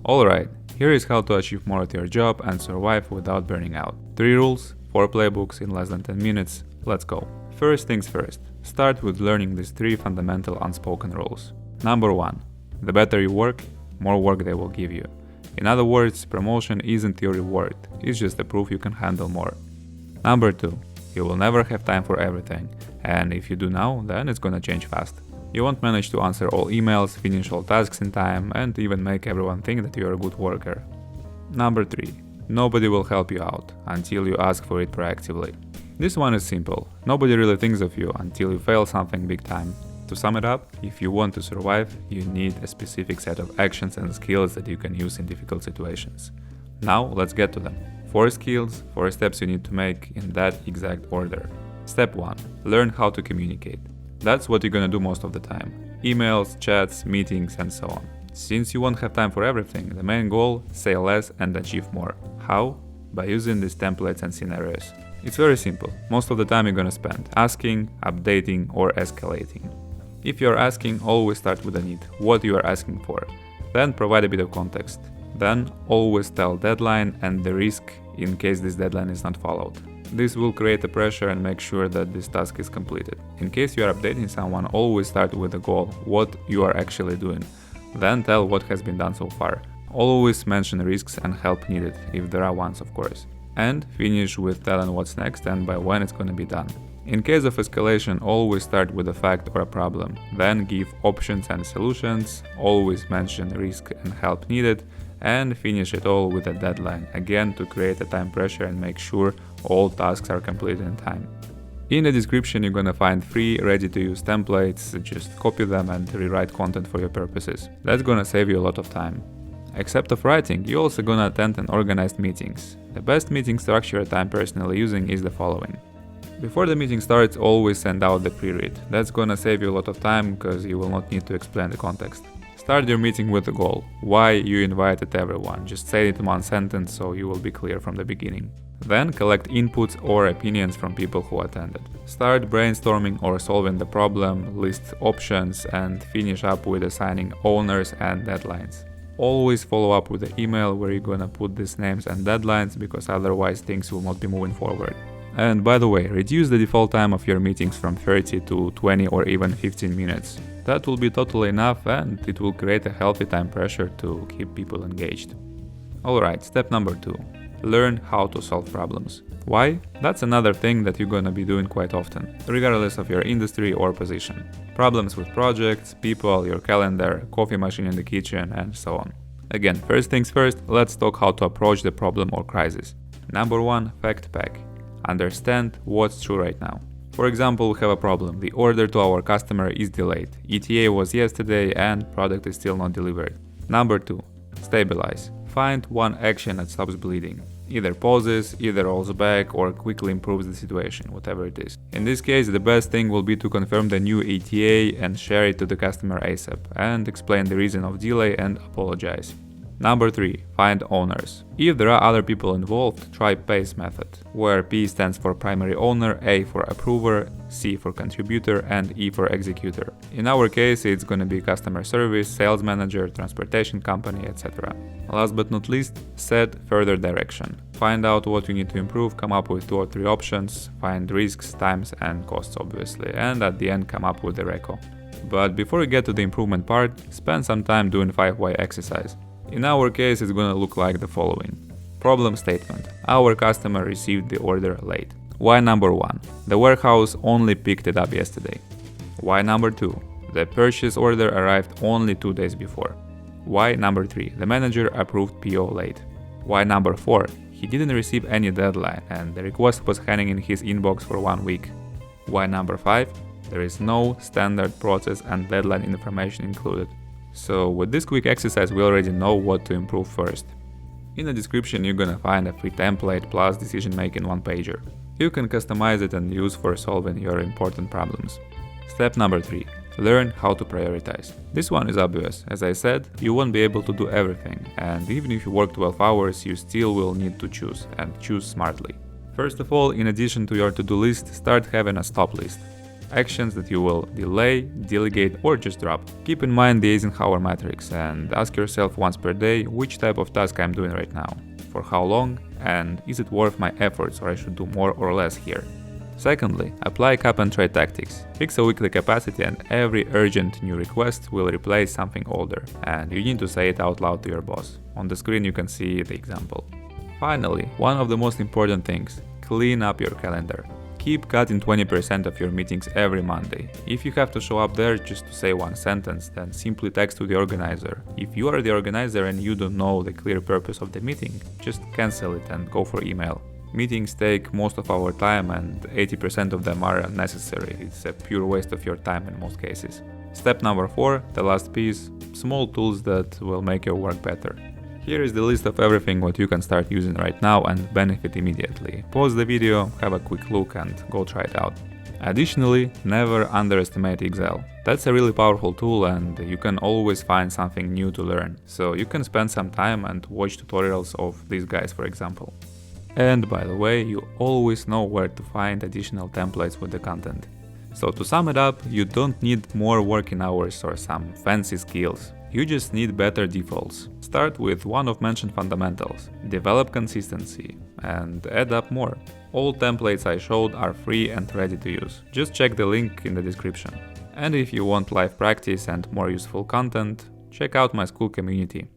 Alright, here is how to achieve more at your job and survive without burning out. 3 rules, 4 playbooks in less than 10 minutes. Let's go. First things first, start with learning these 3 fundamental unspoken rules. Number 1. The better you work, more work they will give you. In other words, promotion isn't your reward, it's just a proof you can handle more. Number 2. You will never have time for everything, and if you do now, then it's gonna change fast. You won't manage to answer all emails, finish all tasks in time, and even make everyone think that you're a good worker. Number 3. Nobody will help you out until you ask for it proactively. This one is simple. Nobody really thinks of you until you fail something big time. To sum it up, if you want to survive, you need a specific set of actions and skills that you can use in difficult situations. Now, let's get to them. 4 skills, 4 steps you need to make in that exact order. Step 1. Learn how to communicate. That's what you're gonna do most of the time. Emails, chats, meetings, and so on. Since you won't have time for everything, the main goal, say less and achieve more. How? By using these templates and scenarios. It's very simple. Most of the time you're gonna spend asking, updating, or escalating. If you're asking, always start with the need, what you are asking for. Then provide a bit of context. Then always tell deadline and the risk in case this deadline is not followed. This will create a pressure and make sure that this task is completed. In case you are updating someone, always start with the goal, what you are actually doing. Then tell what has been done so far. Always mention risks and help needed, if there are ones of course. And finish with telling what's next and by when it's gonna be done. In case of escalation, always start with a fact or a problem. Then give options and solutions, always mention risk and help needed, and finish it all with a deadline, again to create a time pressure and make sure all tasks are completed in time. In the description you're gonna find free ready-to-use templates, just copy them and rewrite content for your purposes. That's gonna save you a lot of time. Except of writing, you're also gonna attend and organized meetings. The best meeting structure that I'm personally using is the following. Before the meeting starts, always send out the pre-read. That's gonna save you a lot of time because you will not need to explain the context. Start your meeting with the goal, why you invited everyone. Just say it in one sentence so you will be clear from the beginning. Then collect inputs or opinions from people who attended. Start brainstorming or solving the problem, list options, and finish up with assigning owners and deadlines. Always follow up with the email where you're gonna put these names and deadlines because otherwise things will not be moving forward. And by the way, reduce the default time of your meetings from 30 to 20 or even 15 minutes. That will be totally enough and it will create a healthy time pressure to keep people engaged. Alright, step number 2. Learn how to solve problems. Why? That's another thing that you're gonna be doing quite often, regardless of your industry or position. Problems with projects, people, your calendar, coffee machine in the kitchen, and so on. Again, first things first, let's talk how to approach the problem or crisis. Number 1, fact pack. Understand what's true right now. For example, we have a problem. The order to our customer is delayed. ETA was yesterday and product is still not delivered. Number 2, stabilize. Find one action that stops bleeding. Either pauses, either rolls back, or quickly improves the situation, whatever it is. In this case, the best thing will be to confirm the new ETA and share it to the customer ASAP, and explain the reason of delay and apologize. Number 3, find owners. If there are other people involved, try PACE method, where P stands for primary owner, A for approver, C for contributor, and E for executor. In our case, it's gonna be customer service, sales manager, transportation company, etc. Last but not least, set further direction. Find out what you need to improve, come up with 2 or 3 options, find risks, times, and costs obviously, and at the end come up with the reco. But before we get to the improvement part, spend some time doing 5 why exercise. In our case, it's gonna look like the following. Problem statement. Our customer received the order late. Why number 1? The warehouse only picked it up yesterday. Why number 2? The purchase order arrived only 2 days before. Why number 3? The manager approved PO late. Why number 4? He didn't receive any deadline and the request was hanging in his inbox for 1 week. Why number 5? There is no standard process and deadline information included. So with this quick exercise we already know what to improve first. In the description you're gonna find a free template plus decision making one-pager. You can customize it and use for solving your important problems. Step number 3. Learn how to prioritize. This one is obvious. As I said, you won't be able to do everything, and even if you work 12 hours, you still will need to choose, and choose smartly. First of all, in addition to your to-do list, start having a stop list. actions that you will delay, delegate, or just drop. Keep in mind the Eisenhower matrix and ask yourself once per day which type of task I'm doing right now, for how long, and is it worth my efforts or I should do more or less here. Secondly, apply cap and trade tactics. Fix a weekly capacity and every urgent new request will replace something older, and you need to say it out loud to your boss. On the screen you can see the example. Finally, one of the most important things, clean up your calendar. Keep cutting 20% of your meetings every Monday. If you have to show up there just to say one sentence, then simply text to the organizer. If you are the organizer and you don't know the clear purpose of the meeting, just cancel it and go for email. Meetings take most of our time and 80% of them are unnecessary. It's a pure waste of your time in most cases. Step number 4, the last piece, small tools that will make your work better. Here is the list of everything what you can start using right now and benefit immediately. Pause the video, have a quick look and go try it out. Additionally, never underestimate Excel. That's a really powerful tool and you can always find something new to learn. So you can spend some time and watch tutorials of these guys, for example. And by the way, you always know where to find additional templates with the content. So to sum it up, you don't need more working hours or some fancy skills. You just need better defaults. Start with one of mentioned fundamentals, develop consistency, and add up more. All templates I showed are free and ready to use. Just check the link in the description. And if you want live practice and more useful content, check out my Skool community.